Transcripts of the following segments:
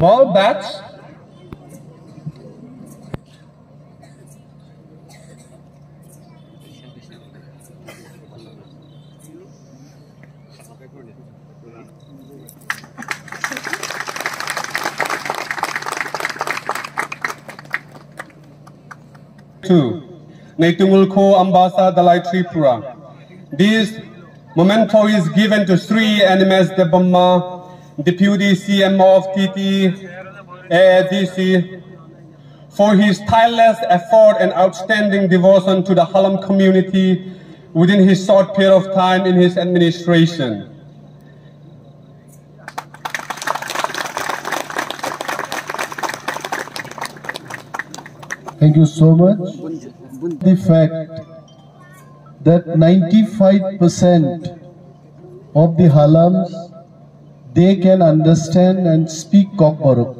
Small batch. Two. Naitungulko Ambassa Dalai Tripura. This memento is given to Sri Animesh Debbarma, Deputy CEM of TT AADC, for his tireless effort and outstanding devotion to the Halam community within his short period of time in his administration. Thank you so much. The fact that 95% of the Halams, they can understand and speak Kokborok.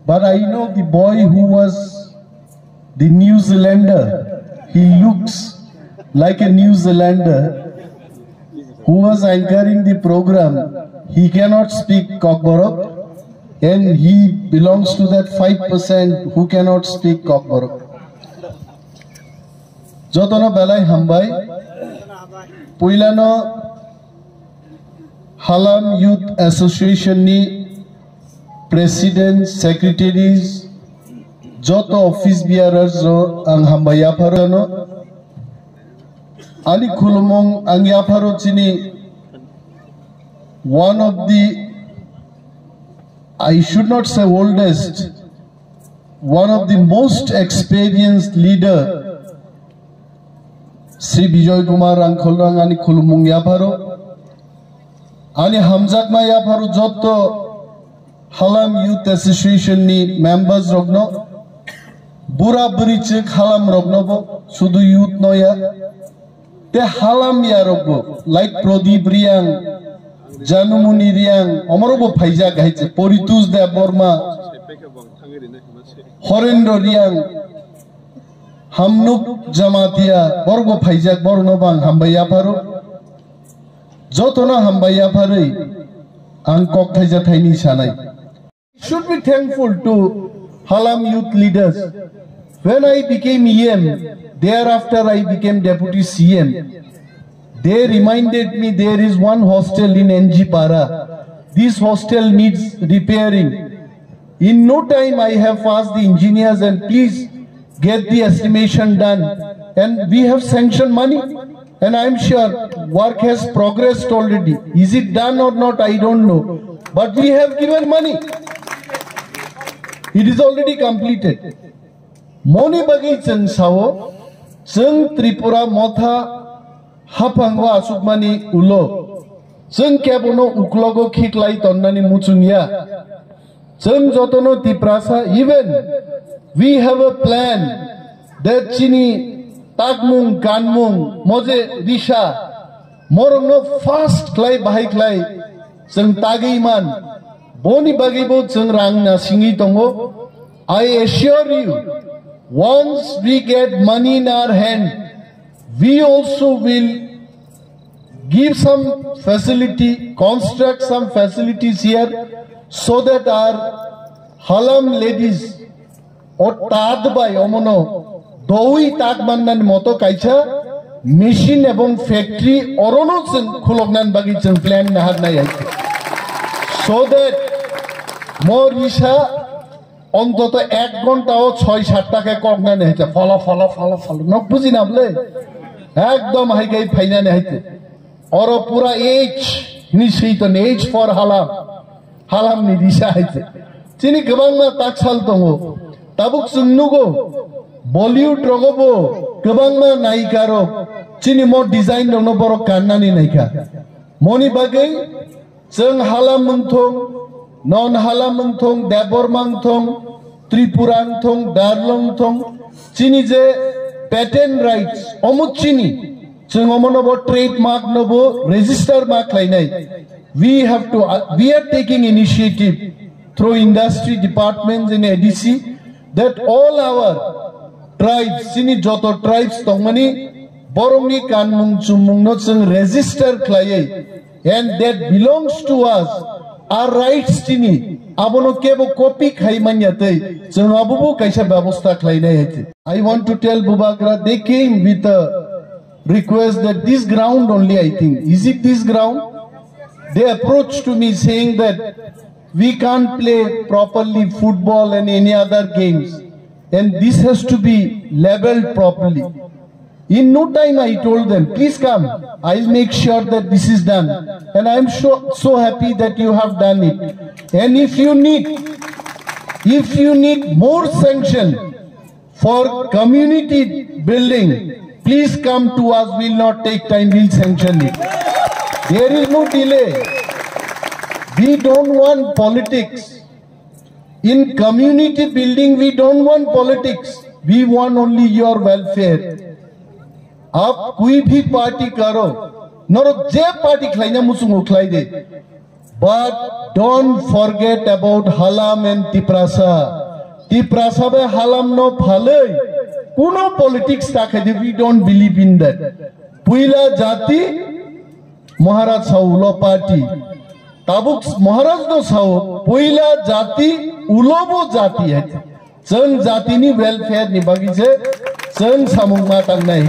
But I know the boy who was the New Zealander, he looks like a New Zealander who was anchoring the program. He cannot speak Kokborok, and he belongs to that 5% who cannot speak Kokborok. Joto no belai Hambai, Puila no Halam Youth Association ni President, Secretaries, Joto Office Bearers ro ang Hambai Yapharo no, Ali Khulumong ang Yapharo Chini, one of the, I should not say oldest, one of the most experienced leader, Sri Bijoy Kumar ang Khulrang ani Khulumong Yapharo. Ani Hamzakma Yapharo Joto Halam Youth Association ni members rogno Bura Burichik Halam rogno bo Sudu youth no ya Te Halam ya rogbo like Prodip Riang Janumuni Riang Omorobo Paija Gaiche Poritus Debbarma Horendo Riang Hamnuk Jamatia Borbo Paijak Borno Bang Hambai Yapharo Joto na Hambai Yapharo ang kok thaija thaini sanai. Should be thankful to Halam youth leaders. When I became EM, thereafter I became Deputy CEM. They reminded me there is one hostel in NG Para. This hostel needs repairing. In no time I have asked the engineers and please get the estimation done. And we have sanctioned money. And I am sure work has progressed already. Is it done or not, I don't know. But we have given money. It is already completed. Moni bagi cheng sao, cheng Tripura motha hapangwa asukmani ulo. Cheng kebono uklogo khiklai tonnani muchungya. Cheng jotono tiprasa. Even we have a plan that Chini Tagmung, Ganmung, Moje, Risha, Morono fast clay bahai clay, Seng Tagiman, Boni Bagibo, Seng Rangna Singi Tongo. I assure you, once we get money in our hand, we also will give some facility, construct some facilities here so that our Halam ladies or tad by omono doi tad bandan moto kaicha machine ebong factory orono chen khulognan bagi chen plan nahar nai aite so that more isha অন্তত 1 ঘন্টাও 6-7 টাকা কগনা নেছে ফলা ফলা ফলা ফলা knock বুঝি না বলে একদম হাইগাই ফাইনানে হাইতে और पूरा एज निश्चित एज फॉर हालाम हालाम नि दिशा हाइते चिनी गोबां मा ताकसाल दङ ताबुक सुन्नुगो बॉलीवुड रगबो गोबां मा नायिकारो चिनी मो डिजाइन दङ बर कान्नानि नायिका मनि बागै जों हालाम मंथं नन हालाम मंथं देबरमा मंथं त्रिपुरा मंथं दार्लं मंथं चिनी जे पेटेंट राइट्स अमुक चिनी trademark nobo register mark we are taking initiative through industry departments in ADC that all our tribes sini joto tribes tongmani borongni kanmung chumung no chung register khlai and that belongs to us our rights tini abono kebo copy khai manyate chung abubu kaisa byabostha khlai nai hete I want to tell Bubagra they came with a request that this ground only, I think. Is it this ground? They approached to me saying that we can't play properly football and any other games. And this has to be leveled properly. In no time I told them, please come. I'll make sure that this is done. And I'm so happy that you have done it. And if you need more sanction for community building, please come to us, we'll not take time, we'll sanction it. There is no delay. We don't want politics. In community building, we don't want politics. We want only your welfare. आप कोई भी party करो, नरो जे party खलाइना मुसुंग खलाई दे. But don't forget about Halam and Tiprasa. Tiprasa be Halam no phalei. Puno politics takhe we don't believe in that. Puila jati Maharaj sao ulo party. Tabuk Maharaj no sao Puila jati ulobo jati hai. Chang jati ni welfare ni bagi je chang samung matang nai.